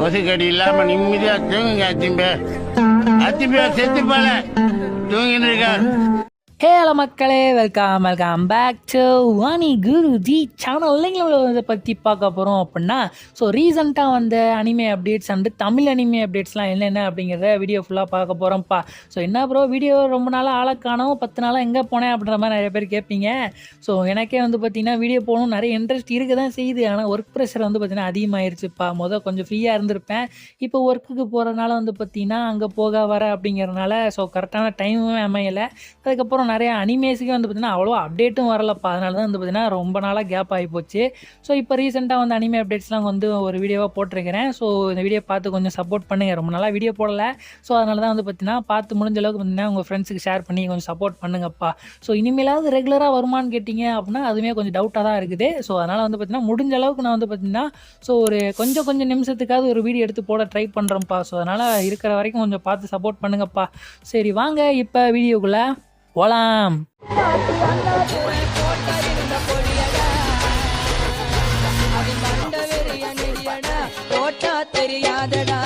கொசுக்கடி இல்லாம நிம்மதியா தூங்குங்க அத்திம்பே. அத்திம்பே செத்து போல தூங்கின்னு இருக்கார். ஹலோ மக்களே, welcome back to Vani Guruji channel. இல்லைங்களா இதை பற்றி பார்க்க போகிறோம் அப்படின்னா, ஸோ ரீசெண்டாக வந்த anime updates and Tamil anime அப்டேட்ஸ்லாம் என்னென்ன அப்படிங்கிறத வீடியோ ஃபுல்லாக பார்க்க போகிறோம்ப்பா. ஸோ என்ன ப்ரோ வீடியோ ரொம்ப நாளாக ஆளக்கானோம், 10 நாளாக எங்கே போனேன் அப்படின்ற மாதிரி நிறைய பேர் கேட்பீங்க. ஸோ எனக்கே வந்து பார்த்திங்கன்னா வீடியோ போகணும் நிறைய இன்ட்ரெஸ்ட் இருக்க தான் செய்யுது. ஆனால் ஒர்க் ப்ரெஷர் வந்து பார்த்திங்கன்னா அதிகமாகிருச்சுப்பா. கொஞ்சம் ஃப்ரீயாக இருந்திருப்பேன். இப்போ ஒர்க்குக்கு போகிறதுனால வந்து பார்த்திங்கன்னா அங்கே போக வர அப்படிங்கிறதுனால ஸோ கரெக்டான டைமும் அமையலை. அதுக்கப்புறம் நிறைய அனிமேஸுக்கு வந்து பார்த்திங்கன்னா அவ்வளோ அப்டேட்டும் வரலப்பா. அதனால தான் வந்து பார்த்திங்கன்னா ரொம்ப நாளாக கேப் ஆகி போச்சு. ஸோ இப்போ ரீசெண்டாக வந்து அனிமே அப்டேட்ஸ்லாம் வந்து ஒரு வீடியோவாக போட்டிருக்கிறேன். ஸோ இந்த வீடியோ பார்த்து கொஞ்சம் சப்போர்ட் பண்ணுங்கள். ரொம்ப நாளாக வீடியோ போடலை. ஸோ அதனால தான் வந்து பார்த்திங்கன்னா பார்த்து முடிஞ்ச அளவுக்கு பார்த்திங்கன்னா உங்கள் ஃப்ரெண்ட்ஸுக்கு ஷேர் பண்ணி கொஞ்சம் சப்போர்ட் பண்ணுங்கப்பா. ஸோ இனிமேலாவது ரெகுலராக வருமானு கேட்டிங்க அப்படின்னா அதுவுமே கொஞ்சம் டவுட்டாக தான் இருக்குது. ஸோ அதனால் வந்து பார்த்திங்கன்னா முடிஞ்ச அளவுக்கு நான் வந்து பார்த்திங்கன்னா ஸோ ஒரு கொஞ்சம் நிமிஷத்துக்காவது ஒரு வீடியோ எடுத்து போட ட்ரை பண்ணுறேன்ப்பா. ஸோ அதனால் இருக்கிற வரைக்கும் கொஞ்சம் பார்த்து சப்போர்ட் பண்ணுங்கப்பா. சரி வாங்க இப்போ வீடியோக்குள்ளே போலாம். தெரியாதடா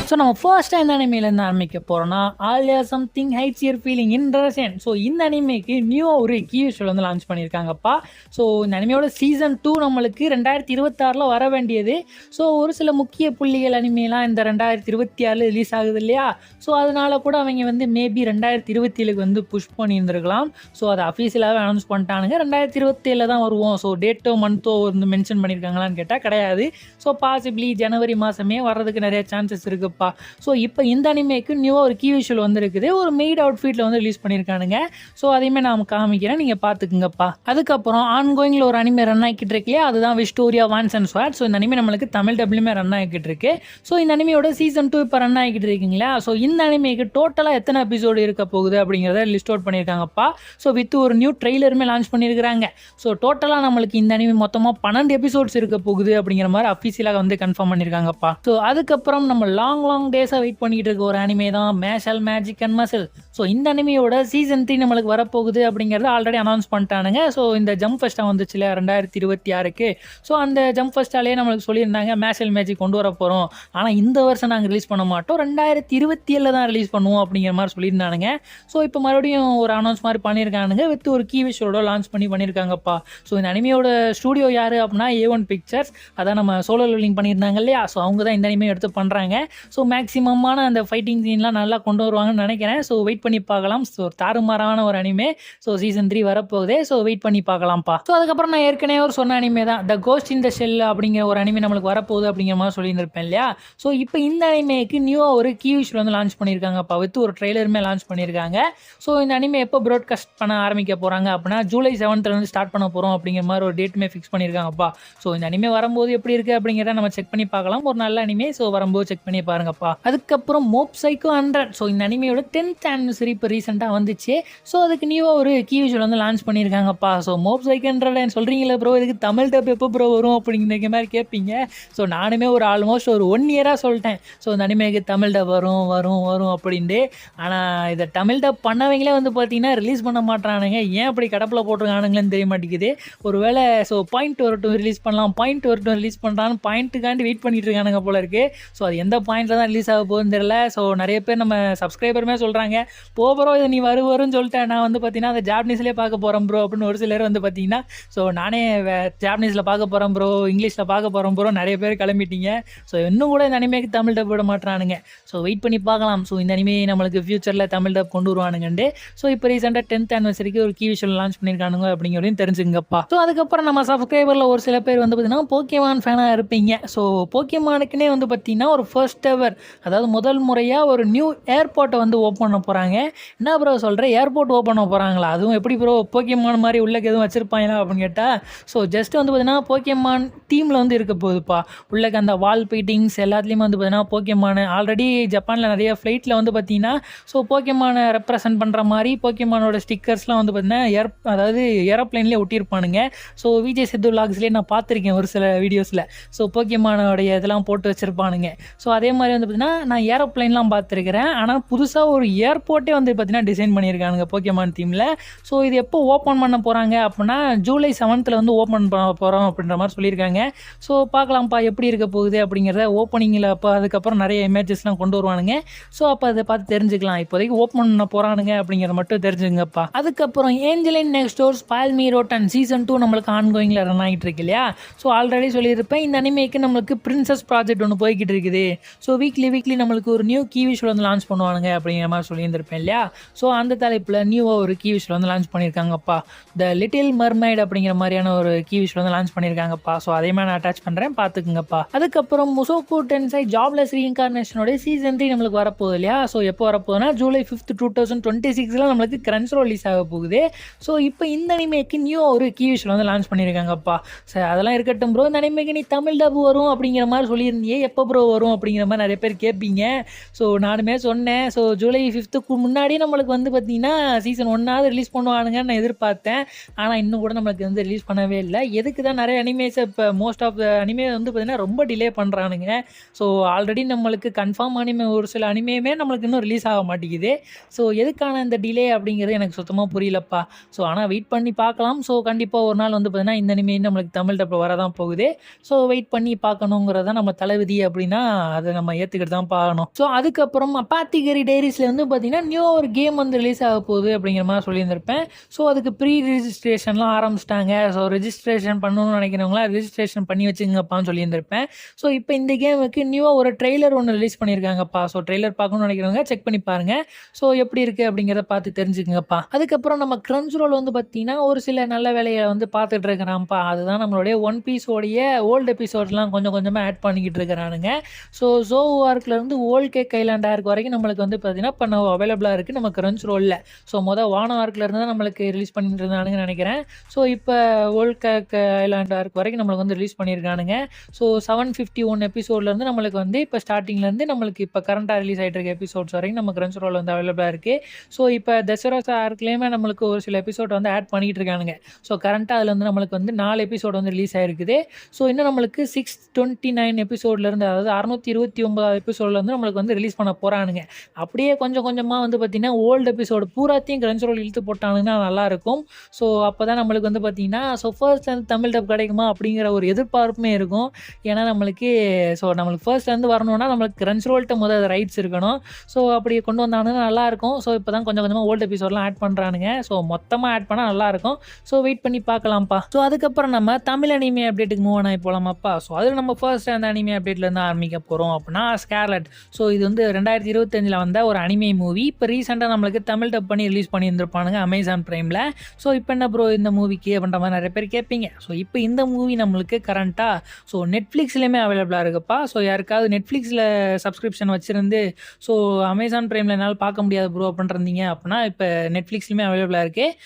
ஸோ நம்ம ஃபர்ஸ்ட்டாக இந்த அனிமேலேருந்து ஆரம்பிக்க போகிறோன்னா Alya something hides your feeling in Russian. So இந்த அனிமேக்கு நியூவாக ஒரு கீ விஷுவல் வந்து லான்ச் பண்ணியிருக்காங்கப்பா. ஸோ இந்த அனிமையோட சீசன் 2 நம்மளுக்கு 2026 வர வேண்டியது. ஸோ ஒரு சில முக்கிய புள்ளிகள் அனிமேலாம் இந்த 2026 ரிலீஸ் ஆகுது இல்லையா. ஸோ அதனால கூட அவங்க வந்து மேபி 2027 வந்து புஷ் பண்ணியிருந்துருக்கலாம். ஸோ அதை அஃபீஷியலாகவே அனௌன்ஸ் பண்ணிட்டானுங்க. 2027 தான் வருவோம். ஸோ டேட்டோ மந்த்தோ வந்து மென்ஷன் பண்ணியிருக்காங்களான்னு கேட்டால் கிடையாது. ஸோ பாசிபிளி ஜனவரி மாதமே வர்றதுக்கு நிறைய சான்சஸ் இருக்குப்பா. ஸோ இப்போ இந்த அனிமேக்கு நியூவாக ஒரு கீ விஷுவல் வந்துருக்குது. ஒரு மெய்ட் அவுட்ஃபிட்டில் வந்து ரிலீஸ் பண்ணியிருக்கானுங்க. ஸோ அதையுமே நான் காமிக்கிறேன், நீங்கள் பார்த்துக்குங்கப்பா. அதுக்கப்புறம் ஆன்கோயிங்கில் ஒரு அனிமே ரன் ஆகிக்கிட்டு இருக்கு இல்லையா, அதுதான் விஸ்டோரியா வான்ஸ் அண்ட் ஸ்வாட். ஸோ இந்த அனிமே நம்மளுக்கு தமிழ் டப்லையுமே ரன் ஆகிக்கிட்டு இருக்கு. ஸோ இந்த அனிமையோட சீசன் 2 இப்போ ரன் ஆகிக்கிட்டு இருக்கீங்களா. ஸோ இந்த அனிமேக்கு டோட்டலாக எத்தனை எபிசோடு இருக்க போகுது அப்படிங்கிறத லிஸ்ட் அவுட் பண்ணியிருக்காங்கப்பா. ஸோ வித் ஒரு நியூ ட்ரெய்லருமே லான்ச் பண்ணியிருக்கிறாங்க. ஸோ டோட்டலாக நம்மளுக்கு இந்த அனிமே மொத்தமாக 12 எபிசோட்ஸ் இருக்க போகுது அப்படிங்கிற மாதிரி அஃபீஷியலாக வந்து கன்ஃபார்ம் பண்ணியிருக்காங்கப்பா. ஸோ அதுக்கப்புறம் நம்ம லாங் டேஸாக வெயிட் பண்ணிக்கிட்டு இருக்க ஒரு அனிமே தான் Mashle magic and muscle. So இந்த அனிமையோட சீசன் 3 நம்மளுக்கு வரப்போகுது அப்படிங்கிறத ஆல்ரெடி அனௌன்ஸ் பண்ணிட்டானுங்க. ஸோ இந்த ஜம்ப் ஃபெஸ்ட்டாக வந்துச்சு இல்லையா 2026க்கு. ஸோ அந்த ஜம்ப் ஃபெஸ்ட்டாலேயே நம்மளுக்கு சொல்லியிருந்தாங்க மேஷல் மேஜிக் கொண்டு வர போகிறோம், ஆனால் இந்த வருஷம் நாங்கள் ரிலீஸ் பண்ண மாட்டோம், 2027 தான் ரிலீஸ் பண்ணுவோம் அப்படிங்கிற மாதிரி சொல்லியிருந்தானுங்க. ஸோ இப்போ மறுபடியும் ஒரு அனௌன்ஸ் மாதிரி பண்ணியிருக்கானுங்க வித் ஒரு கீ விஷுவலோட லான்ச் பண்ணியிருக்காங்கப்பா. ஸோ இந்த அனிமையோட ஸ்டூடியோ யார் அப்படின்னா A1 பிக்சர்ஸ். அதான் நம்ம சோலோ லெவலிங் பண்ணியிருந்தாங்க இல்லையா. ஸோ அவங்க தான் இந்த அனிமே எடுத்து பண்ணுறாங்க. ஸோ மேக்ஸிமமான அந்த ஃபைட்டிங் சீன்லாம் நல்லா கொண்டு வருவாங்கன்னு நினைக்கிறேன். ஸோ வெயிட் பண்ணி பார்க்கலாம். ஸோ தாறுமாறான ஒரு அனிமே. ஸோ சீசன் 3 வரப்போகுது. ஸோ வெயிட் பண்ணி பார்க்கலாம்ப்பா. ஸோ அதுக்கப்புறம் நான் ஏற்கனவே ஒரு சொன்ன அனிமே தான் த கோஸ்ட் இன் த ஷெல் அப்படிங்கிற ஒரு அனிமே நம்மளுக்கு வரப்போகுது அப்படிங்கிற மாதிரி சொல்லியிருந்திருப்பேன் இல்லையா. ஸோ இப்போ இந்த அனிமேக்கு நியூவாக ஒரு கீ விஷுவல் வந்து லான்ச் பண்ணியிருக்காங்கப்பா. வித் ஒரு ட்ரெய்லருமே லான்ச் பண்ணியிருக்காங்க. ஸோ இந்த அனிமே எப்போ ப்ராட்காஸ்ட் பண்ண ஆரம்பிக்க போகிறாங்க அப்படின்னா ஜூலை 7th வந்து ஸ்டார்ட் பண்ண போகிறோம் அப்படிங்கிற மாதிரி ஒரு டேட்டுமே ஃபிக்ஸ் பண்ணியிருக்காங்கப்பா. ஸோ இந்த அனிமே வரும்போது எப்படி இருக்குது அப்படிங்கிறத நம்ம செக் பண்ணி பார்க்கலாம். ஒரு நல்ல அனிமே. ஸோ வரும்போது செக் பண்ணி பாருங்கப்பா. அதுக்கப்புறம் மோப் சைக்கோ 100. ஸோ இந்த அனிமையோட 10th anniversary இப்போ ரீசெண்டாக வந்துச்சு. ஸோ அதுக்கு நியூவாக ஒரு கீ விஷுவல் வந்து லான்ச் பண்ணியிருக்காங்கப்பா. ஸோ மோப் சைக்கோ 100 சொல்கிறீங்களா ப்ரோ, இதுக்கு தமிழ் டப் எப்போ ப்ரோ வரும் அப்படிங்கிற மாதிரி கேட்பீங்க. ஸோ நானுமே ஒரு ஆல்மோஸ்ட் ஒரு 1 இயராக சொல்லிட்டேன். ஸோ இந்த அனிமேக்கு தமிழ் டப் வரும் வரும் வரும் அப்படின்ட்டு. ஆனால் இதை தமிழ் டப் பண்ணவங்களே வந்து பார்த்தீங்கன்னா ரிலீஸ் பண்ண மாட்டானுங்க. ஏன் அப்படி கடப்பில் போட்டிருக்கானுங்களேன்னு தெரிய மாட்டேங்குது. ஒரு வேளை ஸோ பாயிண்ட் வரட்டும் ரிலீஸ் பண்ணலாம், பாயிண்ட் வரட்டும் ரிலீஸ் பண்ணுறான்னு பாயிண்ட்டுக்காண்டி வெயிட் பண்ணிட்டு இருக்கானுங்க போல இருக்குது. ஸோ அது எந்த பாயிண்டில் தான் ரிலீஸ் ஆக போகுதுன்னு தெரியல. ஸோ நிறைய பேர் நம்ம சப்ஸ்கிரைபருமே சொல்கிறாங்க, ப்ரோ இது நீ வருன்னு சொல்லிட்டேன், நான் வந்து பார்த்தீங்கன்னா அந்த ஜாப்பனீஸ்லேயே பார்க்க போகிறேன் ப்ரோ அப்படின்னு ஒரு சிலர் வந்து பார்த்தீங்கன்னா. ஸோ நானே ஜாப்பனீஸில் பார்க்க போகிறேன் ப்ரோ, இங்கிலீஷில் பார்க்க போகிறோம் ப்ரோ, நிறைய பேர் கிளம்பிட்டீங்க. ஸோ இன்னும் கூட இந்த அனிமேக்கு தமிழ் டப் விட மாட்டானுங்க. ஸோ வெயிட் பண்ணி பார்க்கலாம். ஸோ இந்த அனிமே நம்மளுக்கு ஃபியூச்சரில் தமிழ் டப் கொண்டு வருவானுங்கண்டு. ஸோ இப்போ ரீசெண்டாக 10th anniversary ஒரு கீ விஷுவல் லான்ச் பண்ணியிருக்கானுங்க அப்படிங்கிறதையும் தெரிஞ்சுங்கப்பா. ஸோ அதுக்கப்புறம் நம்ம சப்ஸ்கிரைபரில் ஒரு சில பேர் வந்து பார்த்தீங்கன்னா போக்கேமான் ஃபேனாக இருப்பீங்க. ஸோ போக்கேமானுக்குன்னே வந்து பார்த்தீங்கன்னா ஒரு ஃபர்ஸ்ட் எவர், அதாவது முதல் முறையாக ஒரு நியூ ஏர்போர்ட்டை வந்து ஓப்பன் பண்ண போகிறாங்க. என்ன ப்ரோ சொல்கிறேன், ஏர்போர்ட் ஓப்பன் பண்ண போகிறாங்களா? அதுவும் எப்படி ப்ரோ போக்கேமான் மாதிரி உள்ளக்கு எதுவும் வச்சுருப்பாங்களா அப்படின்னு கேட்டால், ஸோ ஜஸ்ட் வந்து பார்த்தீங்கன்னா போக்கேமான் டீமில் வந்து இருக்க போகுதுப்பா. உள்ளக்கு அந்த வால் பெயிண்டிங்ஸ் எல்லாத்துலேயுமே வந்து பார்த்தீங்கன்னா போக்கேமான் ஆல்ரெடி ஜப்பானில் நிறைய ஃப்ளைட்டில் வந்து பார்த்தீங்கன்னா ஸோ போக்கேமானை ரெப்ரசன்ட் பண்ணுற மாதிரி போக்கேமானோட ஸ்டிக்கர்ஸ்லாம் வந்து பார்த்தீங்கன்னா அதாவது ஏரோப்ளைன்லேயே ஒட்டியிருப்பானுங்க. ஸோ விஜய் சித்து விலாக்ஸ்லேயே நான் பார்த்துருக்கேன் ஒரு சில வீடியோஸில். ஸோ போக்கேமானோடைய இதெல்லாம் போட்டு வச்சுருப்பானுங்க. ஸோ அதே மாதிரி வந்து பார்த்தீங்கன்னா நான் ஏரோப்ளைன்லாம் பார்த்துருக்கிறேன். ஆனால் புதுசாக ஒரு ஏர்போர்ட்டே வந்து பார்த்தீங்கன்னா டிசைன் பண்ணியிருக்கானுங்க போக்கேமான் தீமில். ஸோ இது எப்போ ஓப்பன் பண்ண போகிறாங்க அப்படின்னா ஜூலை 7th வந்து ஓப்பன் பண்ண போகிறோம் அப்படின்ற மாதிரி சொல்லியிருக்காங்க. ஸோ பார்க்கலாம்ப்பா எப்படி இருக்க போகுது அப்படிங்கிறத ஓப்பனிங்கில் அப்போ அதுக்கப்புறம் நிறைய இமேஜஸ்லாம் கொண்டு வருவானுங்க. ஸோ அப்போ அதை பார்த்து தெரிஞ்சுக்கலாம். இப்போதைக்கு ஓப்பன் பண்ண போகிறானுங்க அப்படிங்கிறத மட்டும் தெரிஞ்சுங்கப்பா. அதுக்கப்புறம் Angeline next door spoil me rotten season 2 நம்மளுக்கு ஆன்கோயிங்கில் ரன் ஆகிட்டு இருக்கு இல்லையா. ஸோ ஆல்ரெடி சொல்லியிருப்பேன் இந்த அனிமேக்கு நம்மளுக்கு பிரின்சஸ் ப்ராஜெக்ட் ஒன்று போய்கிட்டு இருக்குது. ஸோ வீக்லி நம்மளுக்கு ஒரு நியூ கீ விஷுவல் வந்து லான்ச் பண்ணுவானுங்க அப்படிங்கிற மாதிரி சொல்லியிருந்திருப்பேன் இல்லையா. ஸோ அந்த தலைப்பில் நியூவாக ஒரு கீ விஷுவல் வந்து லான்ச் பண்ணியிருக்காங்கப்பா. த லிட்டில் மர்மைட் அப்படிங்கிற மாதிரியான ஒரு கீ விஷுவல் வந்து லான்ச் பண்ணியிருக்காங்கப்பா. ஸோ அதே மாதிரி நான் அட்டாச் பண்ணுறேன் பார்த்துக்குங்கப்பா. அதுக்கப்புறம் முசோகோ டென்சை ஜாப்லெஸ் ரீஇன்கார்னேஷனோட சீசன் 3 நம்மளுக்கு வரப்போகுது இல்லையா. ஸோ எப்போ வரப்போகுதுன்னா ஜூலை 5th 2026 நம்மளுக்கு கிரன்ச்ரோல் ரிலீஸ் ஆக போகுது. ஸோ இப்போ இந்த அனிமேக்கு நியூவாக ஒரு கீ விஷுவல் வந்து லான்ச் பண்ணியிருக்காங்கப்பா. சரி அதெல்லாம் இருக்கட்டும் ப்ரோ, இந்த அனிமேக்கு நீ தமிழ் டப் வரும் அப்படிங்கிற மாதிரி சொல்லியிருந்தியே, எப்போ ப்ரோ வரும் அப்படிங்கிற மாதிரி நிறைய பேர் கேட்பீங்க. ஸோ நானுமே சொன்னேன். ஸோ ஜூலை 5th முன்னாடி நம்மளுக்கு வந்து பார்த்தீங்கன்னா சீசன் 1 ரிலீஸ் பண்ணுவானுங்கன்னு நான் எதிர்பார்த்தேன். ஆனால் இன்னும் கூட நம்மளுக்கு வந்து ரிலீஸ் பண்ணவே இல்லை. எதுக்கு தான் நிறைய அனிமேஸை இப்போ மோஸ்ட் ஆஃப் த அனிமே வந்து பார்த்தீங்கன்னா ரொம்ப டிலே பண்ணுறானுங்க. ஸோ ஆல்ரெடி நம்மளுக்கு கன்ஃபார்ம் அனிமே ஒரு சில அனிமேயுமே நம்மளுக்கு இன்னும் ரிலீஸ் ஆக மாட்டேங்குது. ஸோ எதுக்கான இந்த டிலே அப்படிங்கிறது எனக்கு சுத்தமாக புரியலப்பா. ஸோ ஆனால் வெயிட் பண்ணி பார்க்கலாம். ஸோ கண்டிப்பாக ஒரு நாள் வந்து பார்த்தீங்கன்னா இந்த அனிமே நம்மளுக்கு தமிழ் டப்பில் வரதான் போகுது. ஸோ வெயிட் பண்ணி பார்க்கணுங்கிறத நம்ம தலைவிதி அப்படின்னா அதை நம்ம ஏற்றுக்கிட்டு தான் பார்க்கணும். ஸோ அதுக்கப்புறம் அப்பாத்திகரி டைரிஸில் வந்து பார்த்தீங்கன்னா நியூ ஒரு கேம் வந்து ரிலீஸ் ஆக போகுது அப்படிங்கிற மாதிரி சொல்லியிருந்திருப்பேன். ஸோ அதுக்கு ப்ரீ ரிஜிஸ்ட்ரேஷன்லாம் ஆரம்பிச்சிட்டாங்க. ஸோ ரெஜிஸ்ட்ரேஷன் பண்ணணும்னு நினைக்கிறவங்களாம் ரெஜிஸ்ட்ரேஷன் பண்ணி வச்சுங்கப்பான்னு சொல்லியிருந்திருப்பேன். ஸோ இப்போ இந்த கேமுக்கு நியூவாக ஒரு ட்ரெய்லர் ஒன்று ரிலீஸ் பண்ணியிருக்காங்கப்பா. ஸோ ட்ரெய்லர் பார்க்கணும்னு நினைக்கிறவங்க செக் பண்ணி பாருங்கள். ஸோ எப்படி இருக்குது அப்படிங்கிறத பார்த்து தெரிஞ்சுக்கங்கப்பா. அதுக்கப்புறம் நம்ம கிரன்ச்ரோல் வந்து பார்த்தீங்கன்னா ஒரு சில நல்ல வேலையை வந்து பார்த்துட்டு இருக்கிறான்ப்பா. அதுதான் நம்மளுடைய ஒன் பீஸோடைய ஓல்டு எபிசோட்ஸ்லாம் கொஞ்சம் கொஞ்சமாக ஆட் பண்ணிக்கிட்டு இருக்கிறானுங்க. ஸோ ஆர்க்லேருந்து ஓல்ட் கேக் ஐலாண்ட் ஆர்க் வரைக்கும் நம்மளுக்கு வந்து பார்த்தீங்கன்னா இப்போ நம்ம அவைலபிளாக இருக்குது நம்ம கிரன்ச்ரோலில். ஸோ வானம் ஆர்க்லேருந்து தான் நம்மளுக்கு ரிலீஸ் பண்ணிட்டு இருந்தானுங்கன்னு நினைக்கிறேன். ஸோ இப்போ ஓல்ட் கேக் ஐலாண்ட் ஆர்க் வரைக்கும் நம்மளுக்கு வந்து ரிலீஸ் பண்ணியிருக்கானுங்க. ஸோ 751 எபிசோட்லேருந்து நம்மளுக்கு வந்து இப்போ ஸ்டார்டிங்லேருந்து நம்மளுக்கு இப்போ கரண்ட்டாக ரிலீஸ் ஆகிட்டு இருக்க எபிசோட்ஸ் வரைக்கும் நம்ம கிரன்ச்ரோல் வந்து அவைலபிளாக இருக்குது. ஸோ இப்போ தசராசா ஆர்க்லேயுமே நம்மளுக்கு ஒரு சில எபிசோட் வந்து ஆட் பண்ணிகிட்டு இருக்கானுங்க. ஸோ கரண்ட்டாக அதில் வந்து நம்மளுக்கு வந்து 4 எபிசோட் வந்து ரிலீஸ் ஆகிருக்குது. ஸோ இன்னும் நம்மளுக்கு 629 எபிசோட்லேருந்து அதாவது 629 எபிசோட்லேருந்து நம்மளுக்கு வந்து ரிலீஸ் பண்ண போகிறானுங்க. அப்படியே கொஞ்சம் கொஞ்சமாக வந்து பார்த்திங்கன்னா ஓல்டு எபிசோடு பூராத்தையும் கிரன்ச்ரோல் இழுத்து போட்டானுங்கன்னா நல்லாயிருக்கும். ஸோ அப்போ தான் நம்மளுக்கு வந்து பார்த்திங்கன்னா ஸோ ஃபர்ஸ்ட்லேருந்து தமிழ் டப் கிடைக்குமா அப்படிங்கிற ஒரு எதிர்பார்ப்புமே இருக்கும். ஏன்னா நம்மளுக்கு ஃபர்ஸ்ட்லேருந்து வரணும்னா நம்மளுக்கு கிரன்ச்ரோல்கிட்ட முதல் ரைட்ஸ் இருக்கணும். ஸோ அப்படி கொண்டு வந்தானுங்கன்னா நல்லாயிருக்கும். ஸோ இப்போ தான் கொஞ்சம் கொஞ்சமாக ஓல்டு எபிசோட்லாம் ஆட் பண்ணுறானுங்க. ஸோ மொத்தமாக ஆட் பண்ணால் நல்லாயிருக்கும். ஸோ வெயிட் பண்ணி பார்க்கலாம்ப்பா. ஸோ அதுக்கப்புறம் நம்ம தமிழ் அனிமே அப்டேட்டுக்கு மூவ் ஆகி போகலாமாப்பா. ஸோ அதில் நம்ம ஃபர்ஸ்ட் அந்த அனிமே அப்டேட்லேருந்து ஆரம்பிக்க போகிறோம் அப்படின்னா ஸ்கார்லட். ஸோ இது வந்து 2025 வந்த ஒரு அனிமே மூவி. இப்போ ரீசெண்டாக நம்மளுக்கு தமிழ் டப் பண்ணி ரிலீஸ் பண்ணியிருந்திருப்பானுங்க அமேசான் பிரைமில். ஸோ இப்போ என்ன ப்ரோ இந்த மூவிக்கு அப்படின்ற மாதிரி நிறைய பேர் கேட்பீங்க. ஸோ இப்போ இந்த மூவி நம்மளுக்கு கரண்ட்டாக ஸோ நெட்ஃப்ளிக்ஸ்லேயுமே அவைலபிளாக இருக்குப்பா. ஸோ யாருக்காவது நெட்ஃப்ளிக்ஸில் சப்ஸ்கிரிப்ஷன் வச்சுருந்து ஸோ அமேசான் பிரைமில் என்னால் பார்க்க முடியாது ப்ரோ அப்படின்றீங்க அப்படின்னா இப்போ நெட்ஃப்ளிக்ஸ்லேயுமே அவைலபிளாக இருக்குது.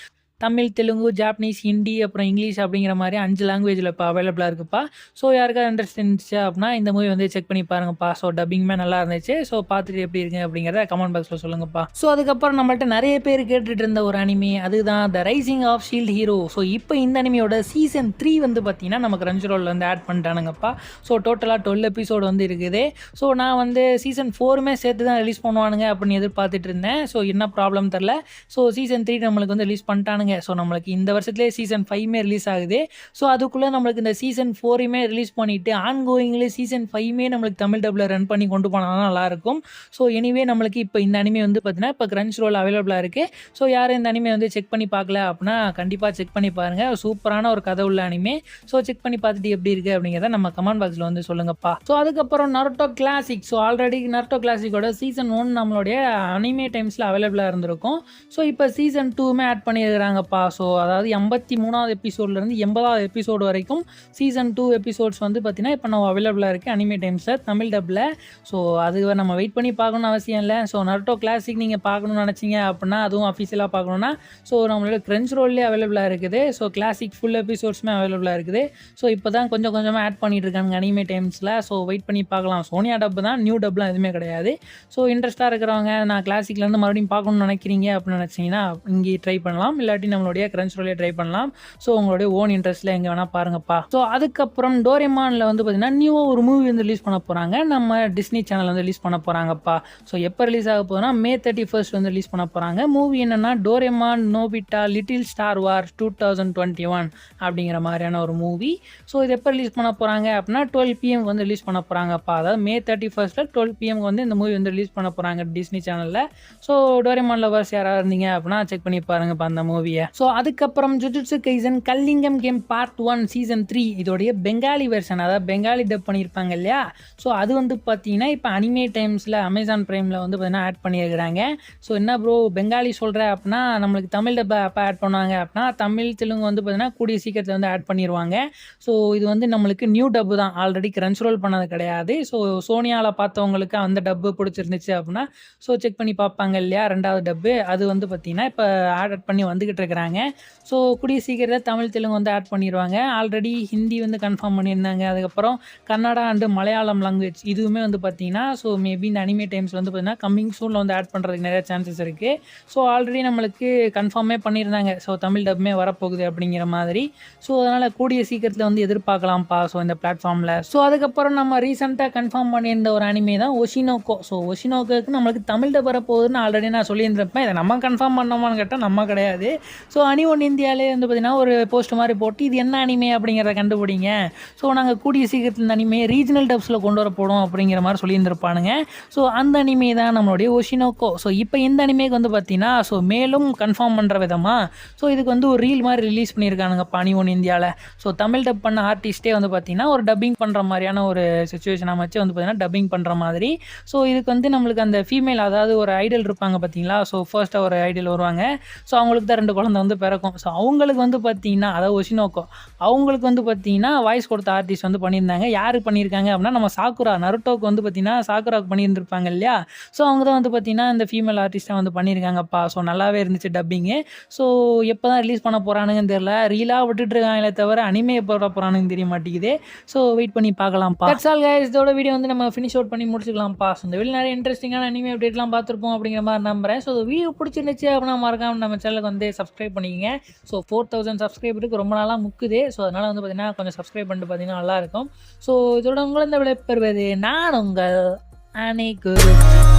தமிழ், தெலுங்கு, ஜாப்பனீஸ், ஹிந்தி அப்புறம் இங்கிலீஷ் அப்படிங்கிற மாதிரி 5 லாங்குவேஜில் இப்போ அவைலபிளாக இருக்குப்பா. ஸோ யாருக்காவது இன்ட்ரெஸ்ட் இருந்துச்சு அப்படின்னா இந்த மூவி வந்து செக் பண்ணி பாருங்கப்பா. ஸோ டப்பிங்குமே நல்லா இருந்துச்சு. ஸோ பார்த்துட்டு எப்படி இருக்குது அப்படிங்கிறத கமெண்ட் பாக்ஸில் சொல்லுங்கப்பா. ஸோ அதுக்கப்புறம் நம்மள்ட்ட நிறைய பேர் கேட்டுட்டு இருந்த ஒரு அனிமே அதுதான் the rising of shield hero. So இப்போ இந்த அனிமையோட சீசன் 3 வந்து பார்த்தீங்கன்னா நம்ம கிரன்ச்ரோலில் வந்து ஆட் பண்ணிட்டானுங்கப்பா. ஸோ டோட்டலாக 12 எபிசோடு வந்து இருக்குது. ஸோ நான் வந்து சீசன் 4மே சேர்த்து தான் ரிலீஸ் பண்ணுவானுங்க அப்படின்னு எதிர்பார்த்துட்டு இருந்தேன். ஸோ என்ன ப்ராப்ளம் தெரில. ஸோ சீசன் 3 நம்மளுக்கு வந்து ரிலீஸ் பண்ணிட்டானுங்க. ஸோ நம்மளுக்கு இந்த வருஷத்துலேயே சீசன் 5மே ரிலீஸ் ஆகுது. ஸோ அதுக்குள்ளே நம்மளுக்கு இந்த சீசன் 4மே ரிலீஸ் பண்ணிவிட்டு ஆன்கோயிங்லேயே சீசன் 5மே நம்மளுக்கு தமிழ் டப்பில் ரன் பண்ணி கொண்டு போனால் நல்லாயிருக்கும். ஸோ எனிவே நம்மளுக்கு இப்போ இந்த அனிமே வந்து பார்த்தீங்கன்னா இப்போ கிரன்ச்ரோல் அவைலபிளாக இருக்குது. ஸோ யாரும் இந்த அனிமே வந்து செக் பண்ணி பார்க்கல அப்படின்னா கண்டிப்பாக செக் பண்ணி பாருங்கள். சூப்பரான ஒரு கதை உள்ள அனிமே. ஸோ செக் பண்ணி பார்த்துட்டு எப்படி இருக்குது அப்படிங்கிறத நம்ம கமெண்ட் பாக்ஸில் வந்து சொல்லுங்கப்பா. ஸோ அதுக்கப்புறம் Naruto classic. So already Naruto கிளாசிக்கோட சீசன் 1 நம்மளுடைய அனிமே டைம்ஸில் அவைலபிளாக இருந்திருக்கும். ஸோ இப்போ சீசன் 2மே ஆட் பண்ணியிருக்கிறாங்கப்பா. ஸோ அதாவது 83வது எபிசோட்லேருந்து 80வது எபிசோடு வரைக்கும் சீசன் 2 எபிசோட்ஸ் வந்து பார்த்திங்கன்னா இப்போ நம்ம அவைலபிளாக இருக்குது அனிமே டைம்ஸில் தமிழ் டப்பில். ஸோ அது நம்ம வெயிட் பண்ணி பார்க்கணும்னு அவசியம் இல்லை. ஸோ நருட்டோ கிளாசிக் நீங்கள் பார்க்கணும்னு நினச்சிங்க அப்படின்னா அதுவும் அஃபிஷியலாக பார்க்கணுன்னா ஸோ நம்மளோட கிரன்ச்ரோல்லே அவைலபிளாக இருக்குது. ஸோ கிளாசிக் ஃபுல் எபிசோட்ஸுமே அவைலபிளாக இருக்குது. ஸோ இப்போ தான் கொஞ்சம் கொஞ்சமாக ஆட் பண்ணிட்டு இருக்காங்க அனிமே டைம்ஸில். ஸோ வெயிட் பண்ணி பார்க்கலாம். சோனியா டப்பு தான், நியூ டப்லாம் எதுவுமே கிடையாது. ஸோ இன்ட்ரெஸ்ட்டாக இருக்கிறவங்க நான் கிளாசிக்லேருந்து மறுபடியும் பார்க்கணும்னு நினைக்கிறீங்க அப்படின்னு நினச்சிங்கன்னா இங்கே ட்ரை பண்ணலாம். இல்லாட்டி நம்மளுடைய கிரன்ச்ரோலே ட்ரை பண்ணலாம். ஸோ உங்களுடைய ஓன் இன்ட்ரெஸ்ட்டில் எங்கே வேணால் பாருங்கப்பா. ஸோ அதுக்கப்புறம் டோரேமானில் வந்து பார்த்தீங்கன்னா நியூவாக ஒரு மூவி வந்து ரிலீஸ் பண்ண போகிறாங்க. நம்ம டிஸ்னி சேனல் வந்து ரிலீஸ் பண்ண போகிறாங்கப்பா. ஸோ எப்போ ரிலீஸ் ஆக போகுதுன்னா May 31 வந்து ரிலீஸ் பண்ண போகிறாங்க. மூவி என்னென்னா டோரேமான் நோபிட்டா லிட்டில் ஸ்டார் வார் 2021 அப்படிங்கிற மாதிரியான ஒரு மூவி. ஸோ இது எப்போ ரிலீஸ் பண்ண போகிறாங்க அப்படின்னா 12 PM வந்து ரிலீஸ் பண்ண போகிறாங்கப்பா. அதாவது May 31 12 PM வந்து இந்த மூவி வந்து ரிலீஸ் பண்ண போகிறாங்க டிஸ்னி சேனலில். ஸோ டோரேமான் லவர்ஸ் யாராவது இருந்தீங்க அப்படின்னா செக் பண்ணி பாருங்கப்பா அந்த மூவியை. ஸோ அதுக்கப்புறம் Jujutsu Kaisen culling game part 1 season 3 இதோடைய பெங்காலி வெர்ஷன், அதாவது பெங்காலி டப் பண்ணியிருப்பாங்க இல்லையா. ஸோ அது வந்து பார்த்தீங்கன்னா இப்போ அனிமே டைம்ஸில் அமேசான் பிரைமில் வந்து பார்த்தீங்கன்னா ஆட் பண்ணியிருக்கிறாங்க. ஸோ என்ன ப்ரோ பெங்காலி சொல்கிற அப்படின்னா நம்மளுக்கு தமிழ் டப் அப்போ ஆட் பண்ணுவாங்க அப்படின்னா தமிழ் தெலுங்கு வந்து பார்த்தீங்கன்னா கூடிய சீக்கிரத்தில் வந்து ஆட் பண்ணிடுவாங்க. ஸோ இது வந்து நம்மளுக்கு நியூ டப்பு தான், ஆல்ரெடி கிரன்ச்ரோல் பண்ணது கிடையாது. ஸோ சோனியாவில் பார்த்தவங்களுக்கு அந்த டப்பு பிடிச்சிருந்துச்சு அப்படின்னா ஸோ செக் பண்ணி பார்ப்பாங்க இல்லையா. 2வது டப்பு அது வந்து பார்த்தீங்கன்னா இப்போ ஆட் பண்ணி வந்துக்கிட்டு இருக்கிறாங்க. ஸோ கூடிய சீக்கிரத்தில் தமிழ் தெலுங்கு வந்து ஆட் பண்ணிடுவாங்க. ஆல்ரெடி ஹிந்தி வந்து கன்ஃபார்ம் பண்ணியிருந்தாங்க. அதுக்கப்புறம் கன்னடா அண்டு மலையாளம் லாங்குவேஜ் இதுவுமே வந்து பார்த்தீங்கன்னா ஸோ மேபி இந்த அனிமே டைம்ஸ் வந்து பார்த்தீங்கன்னா கம்மிங் சூனில் வந்து ஆட் பண்ணுறதுக்கு நிறைய சான்சஸ் இருக்குது. ஸோ ஆல்ரெடி நம்மளுக்கு கன்ஃபார்மே பண்ணியிருந்தாங்க ஸோ தமிழ் டப்புமே வரப்போகுது அப்படிங்கிற மாதிரி. ஸோ அதனால் கூடிய சீக்கிரத்தில் வந்து எதிர்பார்க்கலாம்ப்பா ஸோ இந்த பிளாட்ஃபார்மில். ஸோ அதுக்கப்புறம் நம்ம ரீசெண்டாக கன்ஃபார்ம் பண்ணியிருந்த ஒரு அனிமே தான் ஒஷினோக்கோ. ஸோ ஒஷினோக்கோக்கு நம்மளுக்கு தமிழ் டப் வரப்போகுதுன்னு ஆல்ரெடி நான் சொல்லியிருந்திருப்பேன். இதை நம்ம கன்ஃபார்ம் பண்ணோமான்னு கேட்டால் நம்ம கிடையாது. ஸோ அனிஒன் இந்தியாவிலே வந்து பார்த்தீங்கன்னா ஒரு போஸ்ட் மாதிரி போட்டு இது என்ன அனிமே அப்படிங்கிறத கண்டுபிடிங்க. ஸோ நாங்கள் கூடிய சீக்கிரத்தில் இந்த அனிமே ரீஜனல் டப்ஸில் கொண்டு வரப்போடும் அப்படிங்கிற மாதிரி சொல்லியிருந்திருப்பானுங்க. ஸோ அந்த அனிமே தான் நம்மளுடைய ஒஷினோக்கோ. ஸோ இப்போ இந்த அனிமேக்கு வந்து பார்த்தீங்கன்னா ஸோ மேலும் கன்ஃபார்ம் பண்ணுற விதமாக ஸோ இதுக்கு வந்து ஒரு ரீல் மாதிரி ரிலீஸ் பண்ணியிருக்கானுங்க அனிஒன் இந்தியாவில். ஸோ தமிழ் டப் பண்ண ஆர்டிஸ்ட்டே வந்து பார்த்தீங்கன்னா ஒரு டப்பிங் பண்ணுற மாதிரியான ஒரு சுச்சுவேஷன் அமைச்சு வந்து பார்த்தீங்கன்னா டப்பிங் பண்ணுற மாதிரி. ஸோ இதுக்கு வந்து நம்மளுக்கு அந்த ஃபீமேல் அதாவது ஒரு ஐடல் இருப்பாங்க பார்த்தீங்களா. ஸோ ஃபர்ஸ்ட்டாக ஒரு ஐடல் வருவாங்க. ஸோ அவங்களுக்கு தான் 2 குழந்தை வந்து பிறக்கும். ஸோ அவங்களுக்கு வந்து பார்த்தீங்கன்னா அதாவது ஒஷினோக்கோ அவங்களுக்கு வந்து பார்த்தீங்கன்னா வாய்ஸ் கொடுத்த ஆர்டிஸ்ட் வந்து பண்ணியிருந்தாங்க. யார் பண்ணியிருக்காங்க அப்படின்னா நம்ம சாக்குரா நருட்டோக்கு வந்து பார்த்தீங்கன்னா சாக்குராவுக்கு பண்ணியிருந்திருப்பாங்க இல்லையா. ஸோ அவங்க தான் வந்து பார்த்தீங்கன்னா இந்த ஃபீமேல் ஆர்டிஸ்ட்டாக வந்து பண்ணியிருக்காங்கப்பா. ஸோ நல்லாவே இருந்துச்சு டப்பிங்கு. ஸோ எப்போ தான் ரிலீஸ் பண்ண போகிறானுங்கன்னு தெரியல. ரீலாக விட்டுட்டுருக்காங்களே தவிர அனிமே எப்போ வர போகிறானுங்கன்னு தெரிய மாட்டேங்குது. ஸோ வெயிட் பண்ணி பார்க்கலாம்ப்பா. தட்ஸ் ஆல் கைஸ், இதோட வீடியோ வந்து நம்ம ஃபினிஷ் அவுட் பண்ணி முடிச்சுக்கலாம்ப்பா. ஸோ இந்த வீடியோ நிறைய இன்ட்ரெஸ்டிங்கான அனிமே அப்டேட்லாம் பார்த்துருப்போம் அப்படிங்கிற மாதிரி நம்புறேன். ஸோ வீடியோ பிடிச்சிருந்துச்சு அப்படின்னா மறக்காம நம்ம சேனலுக்கு வந்து சப்ஸ்கிரைப் பண்ணிக்கங்க. ஸோ 4000 சப்ஸ்கிரைபருக்கு ரொம்ப நாளாக முக்குது. ஸோ அதனால் வந்து பார்த்தீங்கன்னா கொஞ்சம் சப்ஸ்கிரைப் பண்ணிட்டு பார்த்தீங்கன்னா நல்லாயிருக்கும். ஸோ இதோட உங்களை இந்த விடைபெறுவது நான் உங்கள் அனைகுருஜி.